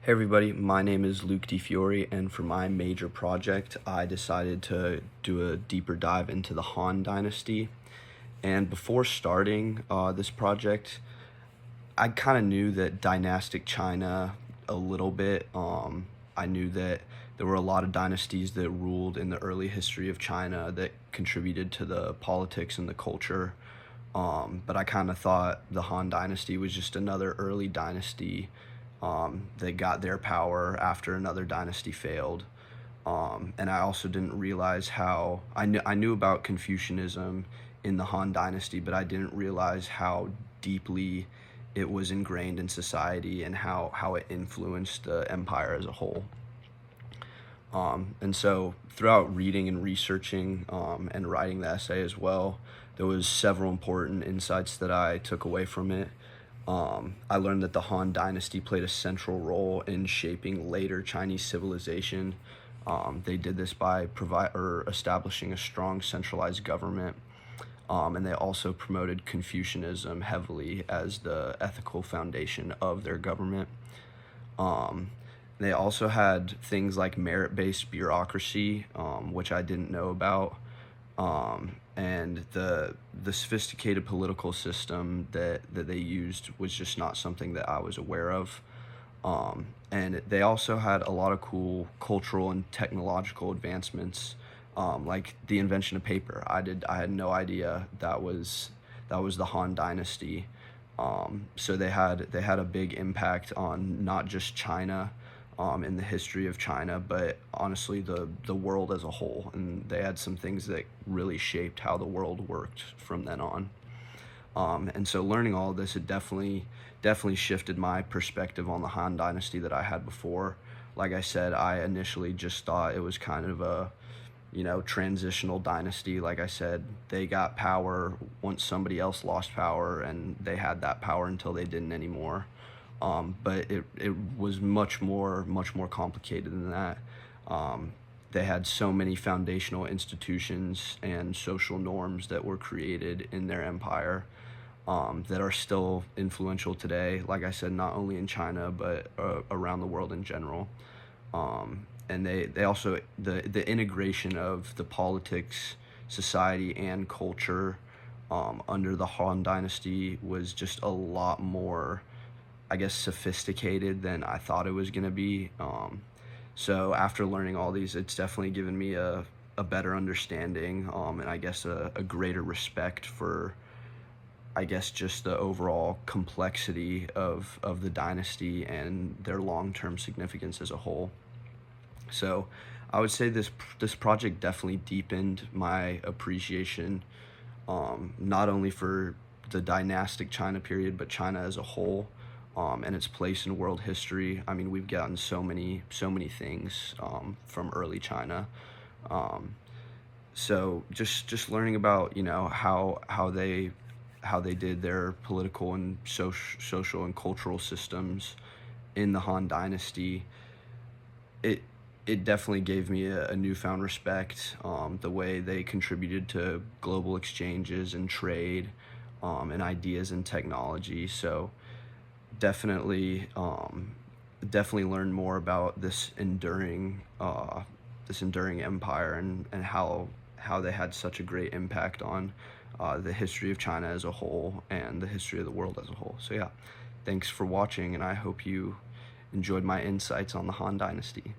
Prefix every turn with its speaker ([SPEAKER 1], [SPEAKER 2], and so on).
[SPEAKER 1] Hey everybody, my name is Luke DiFiore, and for my major project, I decided to do a deeper dive into the Han Dynasty. And before starting this project, I kind of knew that dynastic China a little bit. I knew that there were a lot of dynasties that ruled in the early history of China that contributed to the politics and the culture. But I kind of thought the Han Dynasty was just another early dynasty that got their power after another dynasty failed. And I also didn't realize how I knew about Confucianism in the Han Dynasty, but I didn't realize how deeply it was ingrained in society and how it influenced the empire as a whole. And so throughout reading and researching and writing the essay as well, there was several important insights that I took away from it. I learned that the Han Dynasty played a central role in shaping later Chinese civilization. They did this by establishing a strong centralized government, and they also promoted Confucianism heavily as the ethical foundation of their government. They also had things like merit-based bureaucracy, which I didn't know about, and the sophisticated political system that they used was just not something that I was aware of. And they also had a lot of cool cultural and technological advancements, like the invention of paper. I had no idea that was the Han Dynasty. So they had a big impact on not just China, in the history of China, but honestly the world as a whole. And they had some things that really shaped how the world worked from then on. And so learning all of this, it definitely shifted my perspective on the Han Dynasty that I had before. Like I said, I initially just thought it was kind of a, transitional dynasty. Like I said, they got power once somebody else lost power, and they had that power until they didn't anymore. But it was much more complicated than that. They had so many foundational institutions and social norms that were created in their empire, that are still influential today, like I said, not only in China, but around the world in general. And they also, the integration of the politics, society, and culture under the Han Dynasty was just a lot more, I guess, sophisticated than I thought it was going to be. So after learning all these, it's definitely given me a better understanding, and I guess a greater respect for, I guess, just the overall complexity of the dynasty and their long-term significance as a whole. So I would say this project definitely deepened my appreciation, not only for the dynastic China period, but China as a whole, and its place in world history. I mean, we've gotten so many things from early China. So just learning about how they did their political and social and cultural systems in the Han Dynasty, it definitely gave me a newfound respect, the way they contributed to global exchanges and trade, and ideas and technology. So definitely learned more about this enduring empire, and how they had such a great impact on the history of China as a whole and the history of the world as a whole. So yeah, thanks for watching, and I hope you enjoyed my insights on the Han Dynasty.